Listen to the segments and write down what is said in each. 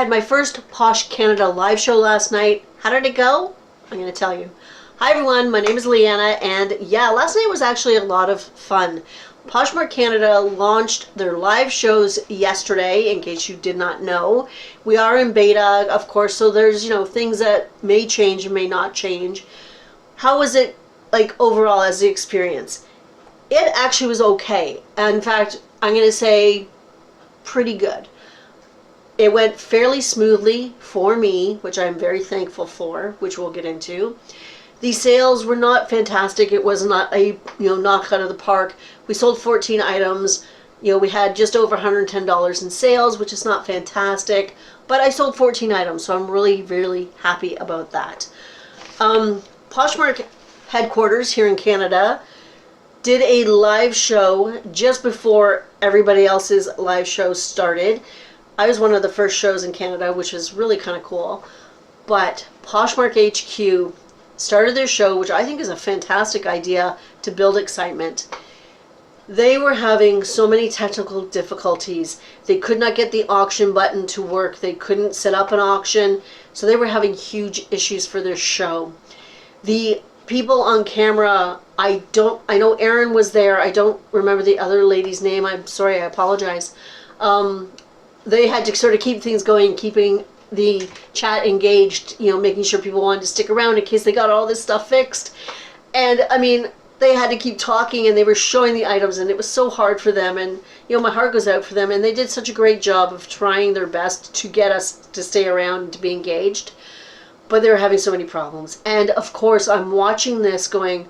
had my first Posh Canada live show last night. How did it go? I'm going to tell you. Hi everyone, my name is Leanna, and yeah, last night was actually a lot of fun. Poshmark Canada launched their live shows yesterday, in case you did not know. We are in beta, of course, so there's, things that may change and may not change. How was it, like, overall as the experience? It actually was okay. In fact, I'm going to say pretty good. It went fairly smoothly for me, which I'm very thankful for, which we'll get into. The sales were not fantastic. It was not a knock out of the park. We sold 14 items. We had just over $110 in sales, which is not fantastic, but I sold 14 items, so I'm really, really happy about that. Poshmark headquarters here in Canada did a live show just before everybody else's live show started. I was one of the first shows in Canada, which is really kind of cool. But Poshmark HQ started their show, which I think is a fantastic idea to build excitement. They were having so many technical difficulties. They could not get the auction button to work. They couldn't set up an auction. So they were having huge issues for their show. The people on camera, I know Erin was there. I don't remember the other lady's name. I'm sorry, I apologize. They had to sort of keep things going, keeping the chat engaged, making sure people wanted to stick around in case they got all this stuff fixed. And I mean, they had to keep talking, and they were showing the items, and it was so hard for them, and my heart goes out for them, and they did such a great job of trying their best to get us to stay around and to be engaged, but they were having so many problems. And of course, I'm watching this going,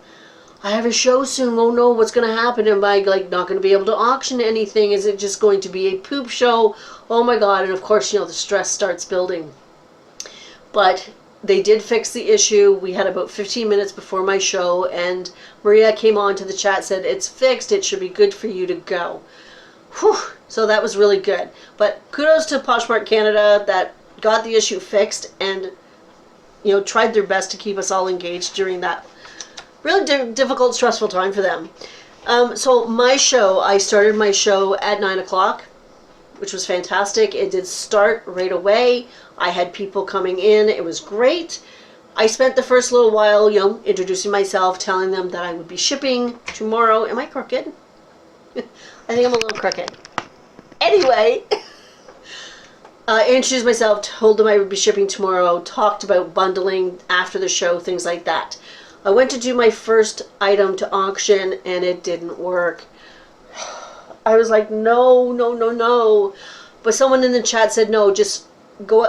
I have a show soon. Oh no, what's going to happen? Am I not going to be able to auction anything? Is it just going to be a poop show? Oh my God. And of course, the stress starts building. But they did fix the issue. We had about 15 minutes before my show, and Maria came on to the chat, said, it's fixed. It should be good for you to go. Whew. So that was really good. But kudos to Poshmark Canada that got the issue fixed and, tried their best to keep us all engaged during that really difficult, stressful time for them. So my show, I started my show at 9 o'clock, which was fantastic. It did start right away. I had people coming in. It was great. I spent the first little while, introducing myself, telling them that I would be shipping tomorrow. Am I crooked? I think I'm a little crooked. Anyway, introduced myself, told them I would be shipping tomorrow, talked about bundling after the show, things like that. I went to do my first item to auction, and it didn't work. I was like, no. But someone in the chat said, no, just go,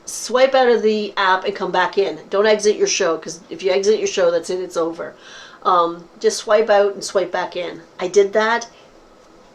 swipe out of the app and come back in. Don't exit your show, because if you exit your show, that's it, it's over. Just swipe out and swipe back in. I did that,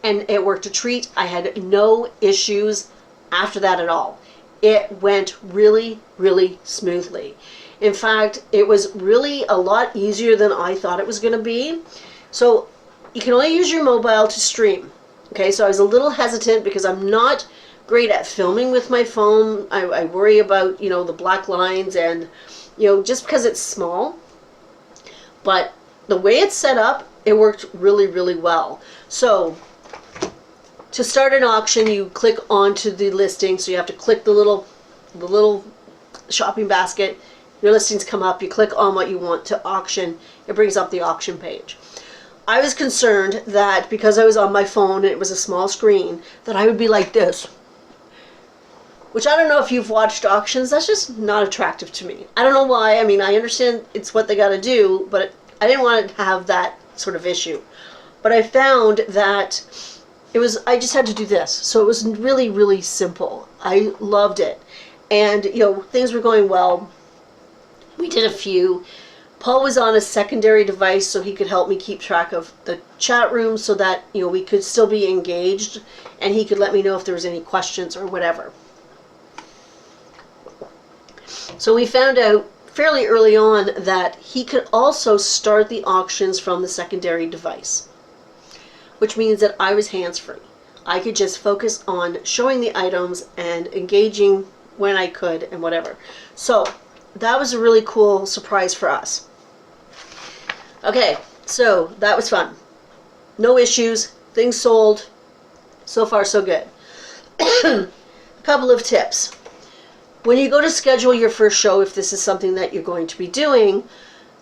and it worked a treat. I had no issues after that at all. It went really, really smoothly. In fact, it was really a lot easier than I thought it was going to be. So you can only use your mobile to stream. Okay, so I was a little hesitant because I'm not great at filming with my phone. I worry about, the black lines and, just because it's small. But the way it's set up, it worked really, really well. So to start an auction, you click onto the listing. So you have to click the little shopping basket. Your listings come up, you click on what you want to auction, it brings up the auction page. I was concerned that because I was on my phone and it was a small screen, that I would be like this. Which I don't know if you've watched auctions, that's just not attractive to me. I don't know why. I mean, I understand it's what they got to do, but I didn't want to have that sort of issue. But I found that I just had to do this. So it was really, really simple. I loved it. And, things were going well. We did a few. Paul was on a secondary device so he could help me keep track of the chat room so that, we could still be engaged, and he could let me know if there was any questions or whatever. So we found out fairly early on that he could also start the auctions from the secondary device, which means that I was hands-free. I could just focus on showing the items and engaging when I could and whatever. So that was a really cool surprise for us. Okay, so that was fun. No issues, things sold. So far, so good. A couple of tips. When you go to schedule your first show, if this is something that you're going to be doing,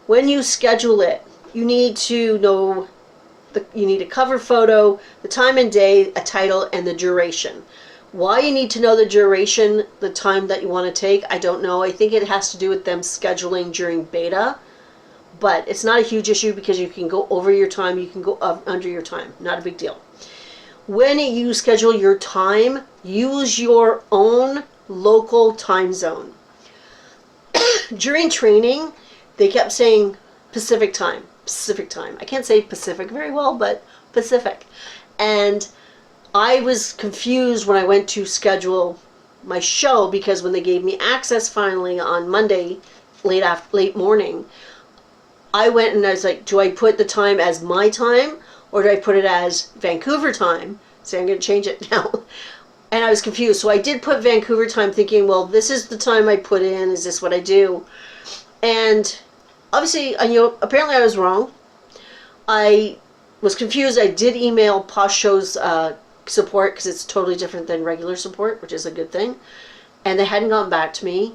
when you schedule it, you need to know you need a cover photo, the time and day, a title, and the duration. Why you need to know the duration, the time that you want to take, I don't know. I think it has to do with them scheduling during beta, but it's not a huge issue because you can go over your time, you can go under your time. Not a big deal. When you schedule your time, use your own local time zone. During training, they kept saying Pacific time, Pacific time. I can't say Pacific very well, but Pacific. And I was confused when I went to schedule my show because when they gave me access finally on Monday, late morning, I went and I was like, do I put the time as my time or do I put it as Vancouver time? So I'm going to change it now. And I was confused. So I did put Vancouver time thinking, well, this is the time I put in. Is this what I do? And obviously, apparently I was wrong. I was confused. I did email Posh Show's support because it's totally different than regular support, which is a good thing. And they hadn't gotten back to me.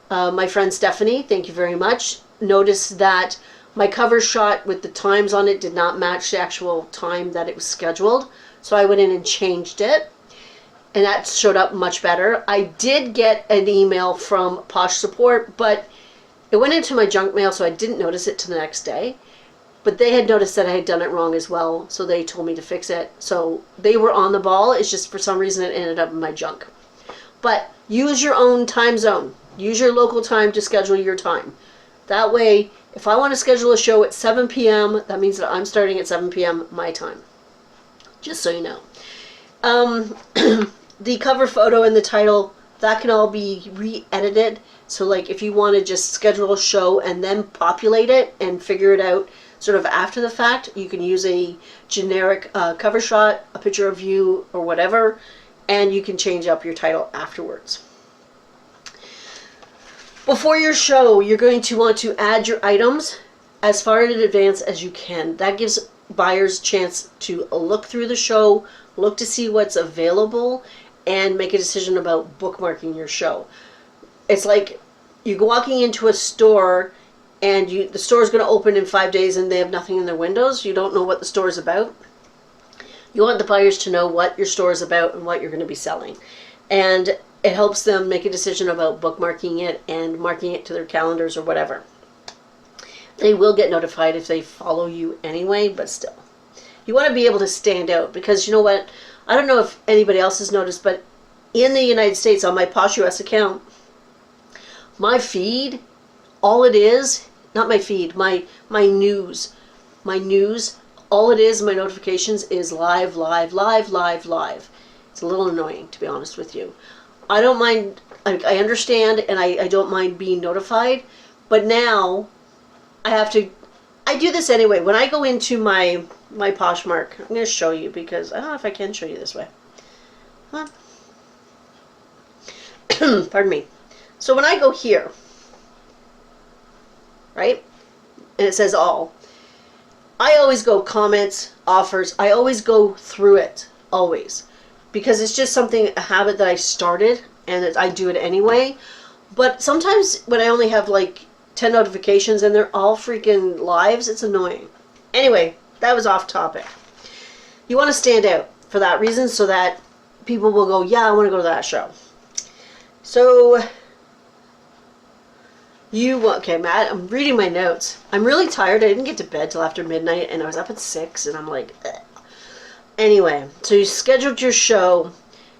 My friend Stephanie, thank you very much, noticed that my cover shot with the times on it did not match the actual time that it was scheduled. So I went in and changed it. And that showed up much better. I did get an email from Posh Support, but it went into my junk mail, so I didn't notice it till the next day. But they had noticed that I had done it wrong as well, so they told me to fix it. So they were on the ball. It's just for some reason it ended up in my junk. But use your own time zone. Use your local time to schedule your time. That way, if I want to schedule a show at 7 p.m., that means that I'm starting at 7 p.m. my time. Just so you know. The cover photo and the title, that can all be re-edited. So like if you want to just schedule a show and then populate it and figure it out sort of after the fact, you can use a generic cover shot, a picture of you or whatever, and you can change up your title afterwards. Before your show, you're going to want to add your items as far in advance as you can. That gives buyers a chance to look through the show, look to see what's available, and make a decision about bookmarking your show. It's like you're walking into a store and the store is going to open in 5 days and they have nothing in their windows. You don't know what the store is about. You want the buyers to know what your store is about and what you're going to be selling. And it helps them make a decision about bookmarking it and marking it to their calendars or whatever. They will get notified if they follow you anyway, but still. You want to be able to stand out because you know what? I don't know if anybody else has noticed, but in the United States on my Posh US account, my feed, all it is, not my feed, my news, all it is, my notifications is live, live, live, live, live. It's a little annoying, to be honest with you. I don't mind, I understand, and I don't mind being notified, but now I do this anyway. When I go into my Poshmark, I'm going to show you because I don't know if I can show you this way. Huh? Pardon me. So when I go here, right, and it says all, I always go comments, offers, I always go through it, always. Because it's just something, a habit that I started, and I do it anyway. But sometimes when I only have like 10 notifications and they're all freaking lives, it's annoying. Anyway, that was off topic. You want to stand out for that reason so that people will go, yeah, I want to go to that show. So, okay, Matt, I'm reading my notes. I'm really tired. I didn't get to bed till after midnight, and I was up at 6, and I'm like, ugh. Anyway, so you scheduled your show.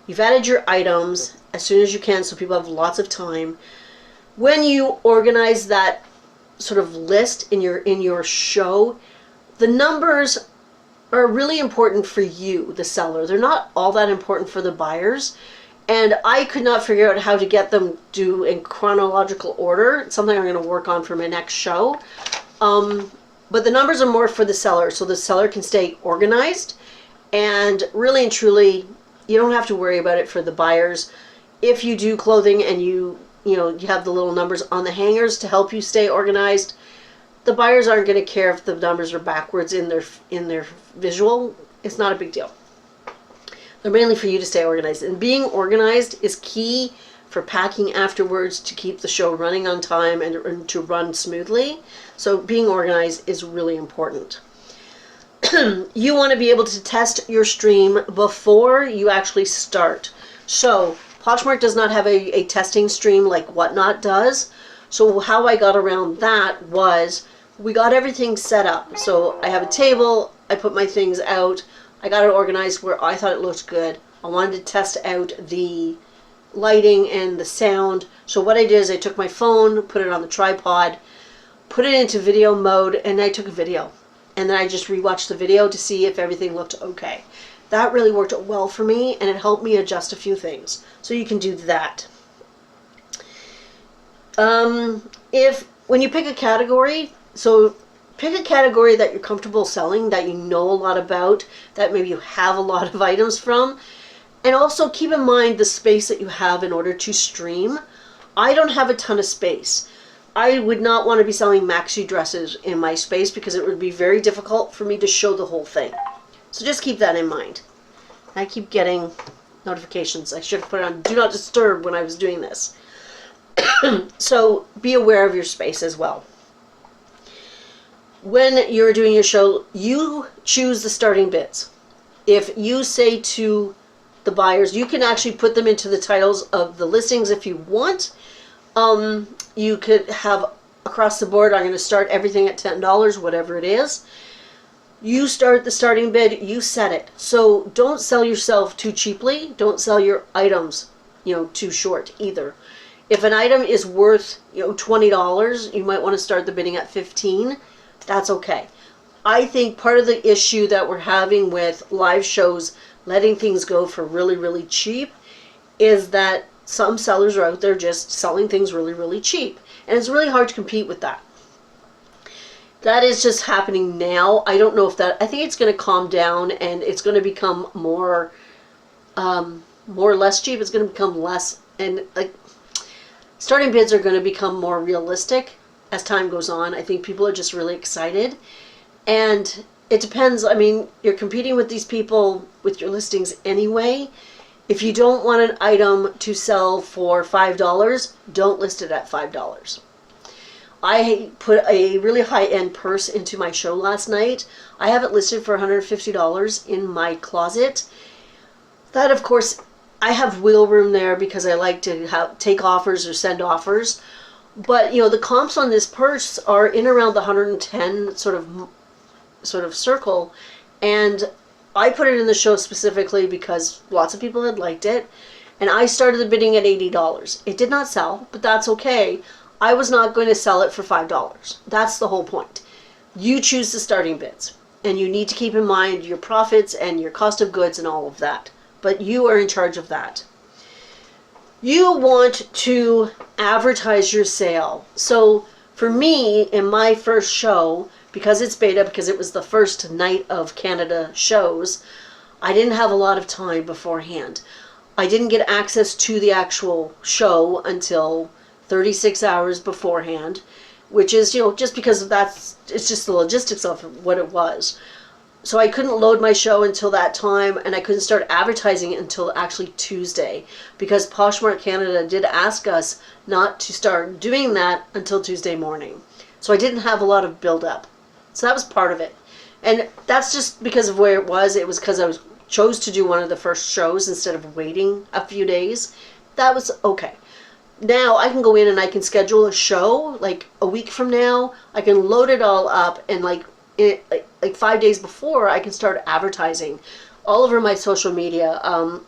You've added your items as soon as you can so people have lots of time. When you organize that sort of list in your show, the numbers are really important for you, the seller. They're not all that important for the buyers. And I could not figure out how to get them to in chronological order. It's something I'm going to work on for my next show. But the numbers are more for the seller, so the seller can stay organized. And really and truly, you don't have to worry about it for the buyers. If you do clothing and you have the little numbers on the hangers to help you stay organized, the buyers aren't going to care if the numbers are backwards in their visual. It's not a big deal. They're mainly for you to stay organized. And being organized is key for packing afterwards to keep the show running on time and to run smoothly. So being organized is really important. You want to be able to test your stream before you actually start. So Poshmark does not have a testing stream like Whatnot does. So how I got around that was we got everything set up. So I have a table, I put my things out, I got it organized where I thought it looked good. I wanted to test out the lighting and the sound. So what I did is I took my phone, put it on the tripod, put it into video mode, and I took a video. And then I just rewatched the video to see if everything looked okay. That really worked well for me, and it helped me adjust a few things. So you can do that. When you pick a category, so pick a category that you're comfortable selling, that you know a lot about, that maybe you have a lot of items from. And also keep in mind the space that you have in order to stream. I don't have a ton of space. I would not want to be selling maxi dresses in my space because it would be very difficult for me to show the whole thing. So just keep that in mind. I keep getting notifications. I should have put it on Do Not Disturb when I was doing this. So be aware of your space as well. When you're doing your show, you choose the starting bids. If you say to the buyers, you can actually put them into the titles of the listings if you want. You could have across the board, I'm going to start everything at $10, whatever it is. You start the starting bid, you set it. So don't sell yourself too cheaply. Don't sell your items, too short either. If an item is worth, $20, you might want to start the bidding at $15. That's okay. I think part of the issue that we're having with live shows letting things go for really, really cheap is that some sellers are out there just selling things really, really cheap. And it's really hard to compete with that. That is just happening now. I don't know if that, I think it's going to calm down and it's going to become more or less cheap. It's going to become less, and starting bids are going to become more realistic as time goes on. I think people are just really excited. And it depends. I mean, you're competing with these people with your listings anyway. If you don't want an item to sell for $5, don't list it at $5. I put a really high-end purse into my show last night. I have it listed for $150 in my closet. That, of course, I have wiggle room there because I like to take offers or send offers. But, the comps on this purse are in around the 110 sort of circle. And I put it in the show specifically because lots of people had liked it. And I started the bidding at $80. It did not sell, but that's okay. I was not going to sell it for $5. That's the whole point. You choose the starting bids. And you need to keep in mind your profits and your cost of goods and all of that. But you are in charge of that. You want to advertise your sale. So for me, in my first show, because it's beta, because it was the first night of Canada shows, I didn't have a lot of time beforehand. I didn't get access to the actual show until 36 hours beforehand, which is, just because it's just the logistics of what it was. So I couldn't load my show until that time, and I couldn't start advertising it until actually Tuesday, because Poshmark Canada did ask us not to start doing that until Tuesday morning. So I didn't have a lot of build up. So that was part of it. And that's just because of where it was. It was because I chose to do one of the first shows instead of waiting a few days. That was okay. Now I can go in and I can schedule a show like a week from now. I can load it all up, and like 5 days before I can start advertising all over my social media.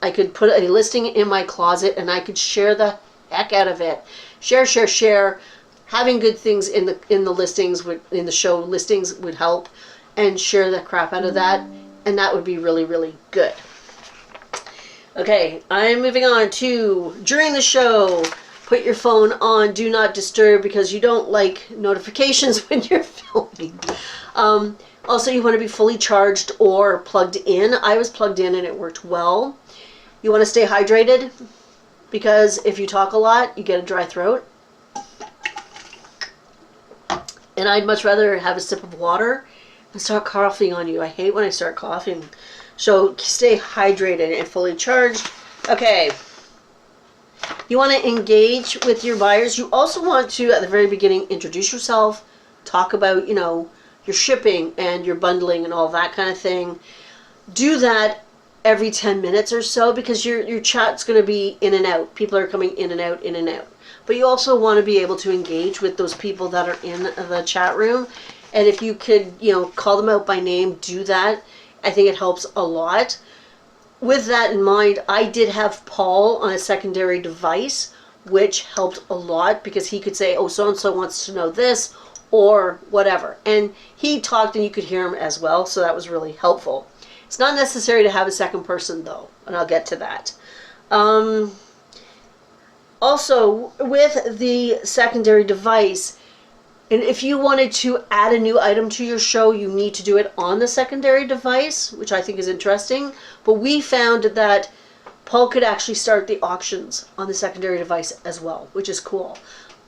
I could put a listing in my closet and I could share the heck out of it. Share. Having good things in the listings in the show listings would help, and share the crap out of that, and that would be really, really good. Okay, I'm moving on to during the show. Put your phone on Do Not Disturb because you don't like notifications when you're filming. Also, you want to be fully charged or plugged in. I was plugged in and it worked well. You want to stay hydrated because if you talk a lot, you get a dry throat. And I'd much rather have a sip of water and start coughing on you. I hate when I start coughing. So stay hydrated and fully charged. Okay. You want to engage with your buyers. You also want to, at the very beginning, introduce yourself, talk about, your shipping and your bundling and all that kind of thing. Do that every 10 minutes or so, because your chat's going to be in and out. People are coming in and out, in and out. But you also want to be able to engage with those people that are in the chat room. And if you could, call them out by name, do that. I think it helps a lot. With that in mind, I did have Paul on a secondary device, which helped a lot, because he could say, oh, so-and-so wants to know this, or whatever. And he talked and you could hear him as well, so that was really helpful. It's not necessary to have a second person, though, and I'll get to that. Also, with the secondary device, and if you wanted to add a new item to your show, you need to do it on the secondary device, which I think is interesting. But we found that Paul could actually start the auctions on the secondary device as well, which is cool.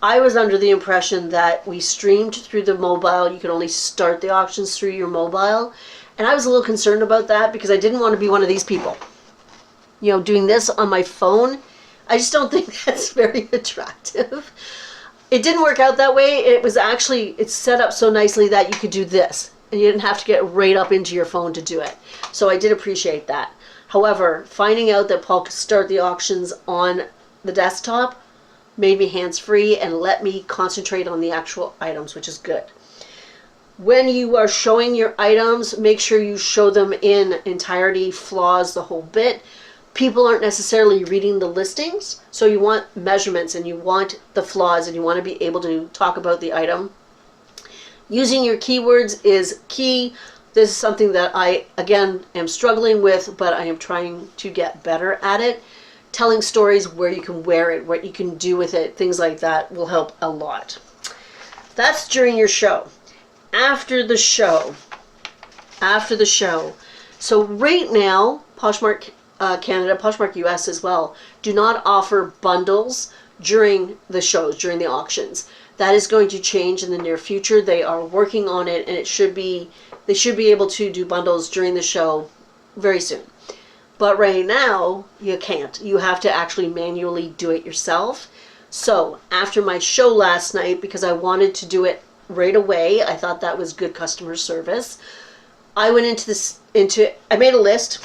I was under the impression that we streamed through the mobile. You could only start the auctions through your mobile. And I was a little concerned about that, because I didn't want to be one of these people. Doing this on my phone, I just don't think that's very attractive. It didn't work out that way. It's set up so nicely that you could do this, and you didn't have to get right up into your phone to do it. So I did appreciate that. However, finding out that Paul could start the auctions on the desktop made me hands-free and let me concentrate on the actual items, which is good. When you are showing your items, make sure you show them in entirety, flaws, the whole bit. People aren't necessarily reading the listings, so you want measurements and you want the flaws and you want to be able to talk about the item. Using your keywords is key. This is something that I, again, am struggling with, but I am trying to get better at it. Telling stories, where you can wear it, what you can do with it, things like that will help a lot. That's during your show. After the show. So right now, Poshmark Canada, Poshmark US as well, do not offer bundles during the shows, during the auctions. That is going to change in the near future. They are working on it, and they should be able to do bundles during the show very soon. But right now, you can't. You have to actually manually do it yourself. So after my show last night, because I wanted to do it right away, I thought that was good customer service, I went I made a list.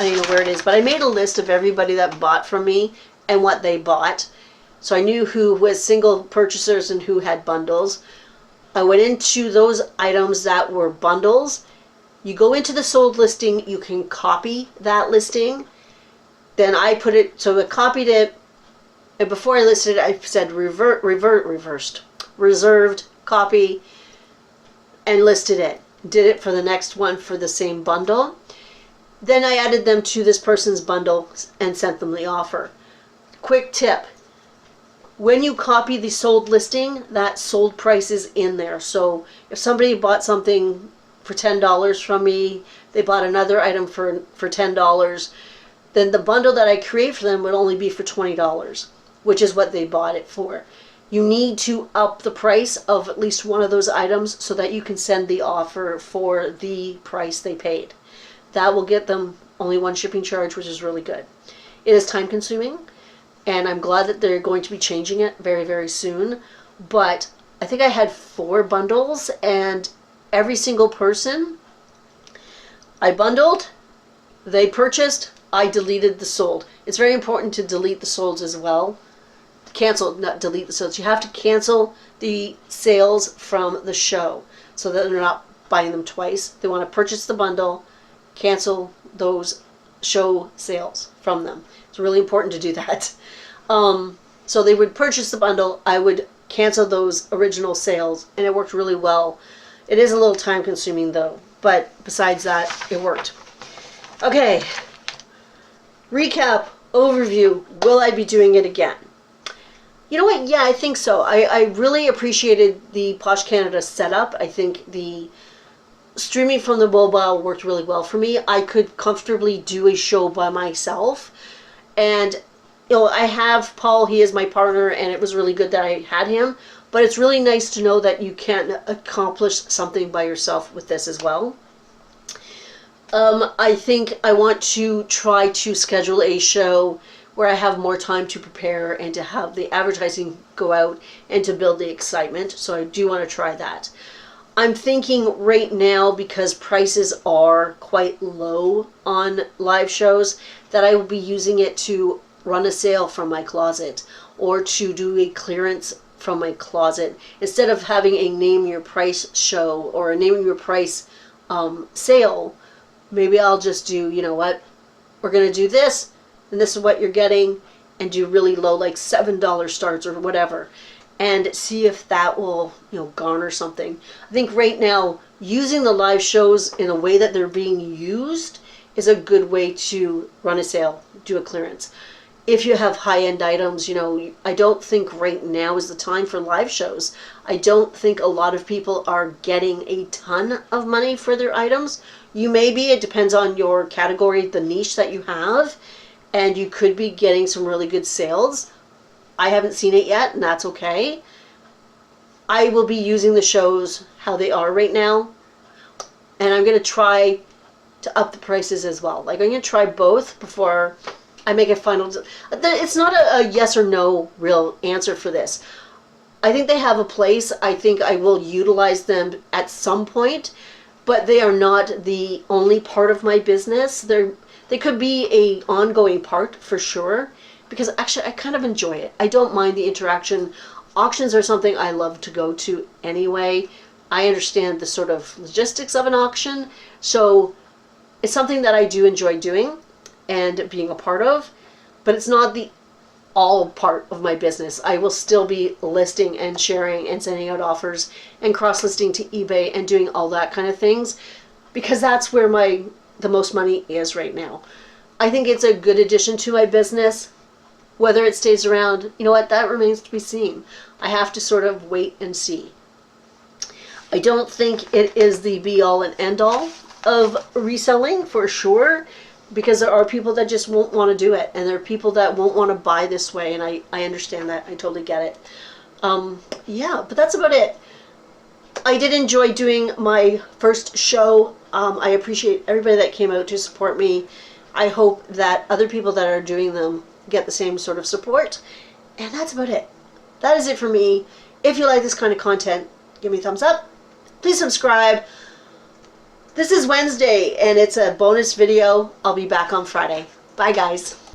I don't know where it is, but I made a list of everybody that bought from me and what they bought. So I knew who was single purchasers and who had bundles. I went into those items that were bundles. You go into the sold listing, you can copy that listing. Then I put it, so I copied it, and before I listed it, I said reserved, copy, and listed it. Did it for the next one for the same bundle. Then I added them to this person's bundle and sent them the offer. Quick tip. When you copy the sold listing, that sold price is in there. So if somebody bought something for $10 from me, they bought another item for $10, then the bundle that I create for them would only be for $20, which is what they bought it for. You need to up the price of at least one of those items so that you can send the offer for the price they paid. That will get them only one shipping charge, which is really good. It is time consuming, and I'm glad that they're going to be changing it very, very soon. But I think I had 4 bundles, and every single person I bundled, they purchased, I deleted the sold. It's very important to delete the solds as well. Cancel, not delete the sales. You have to cancel the sales from the show so that they're not buying them twice. They want to purchase the bundle, cancel those show sales from them. It's really important to do that. So they would purchase the bundle, I would cancel those original sales, and it worked really well. It is a little time consuming though, but besides that, it worked. Okay, recap, overview, will I be doing it again? You know what? Yeah, I think so. I really appreciated the Posh Canada setup. I think the streaming from the mobile worked really well for me. I could comfortably do a show by myself. And, I have Paul, he is my partner, and it was really good that I had him. But it's really nice to know that you can accomplish something by yourself with this as well. I think I want to try to schedule a show where I have more time to prepare and to have the advertising go out and to build the excitement. So I do want to try that. I'm thinking right now, because prices are quite low on live shows, that I will be using it to run a sale from my closet or to do a clearance from my closet. Instead of having a name your price show or a name your price sale, maybe I'll just do, you know what, we're going to do this, and this is what you're getting, and do really low, like $7 starts or whatever, and see if that will, you know, garner something. I think right now, using the live shows in a way that they're being used is a good way to run a sale, do a clearance. If you have high-end items, you know, I don't think right now is the time for live shows. I don't think a lot of people are getting a ton of money for their items. You may be, it depends on your category, the niche that you have, and you could be getting some really good sales. I haven't seen it yet, and that's okay. I will be using the shows how they are right now, and I'm going to try to up the prices as well. Like, I'm going to try both before I make a final. It's not a yes or no real answer for this. I think they have a place. I think I will utilize them at some point, but they are not the only part of my business. They could be a ongoing part for sure, because actually I kind of enjoy it. I don't mind the interaction. Auctions are something I love to go to anyway. I understand the sort of logistics of an auction, so it's something that I do enjoy doing and being a part of, but it's not the all part of my business. I will still be listing and sharing and sending out offers and cross-listing to eBay and doing all that kind of things, because that's where the most money is right now. I think it's a good addition to my business. Whether it stays around, you know what, that remains to be seen. I have to sort of wait and see. I don't think it is the be-all and end-all of reselling for sure, because there are people that just won't want to do it, and there are people that won't want to buy this way, and I understand that. I totally get it. Yeah, but that's about it. I did enjoy doing my first show. I appreciate everybody that came out to support me. I hope that other people that are doing them get the same sort of support, and that's about it. That is it for me. If you like this kind of content, give me a thumbs up. Please subscribe. This is Wednesday, and it's a bonus video. I'll be back on Friday. Bye, guys.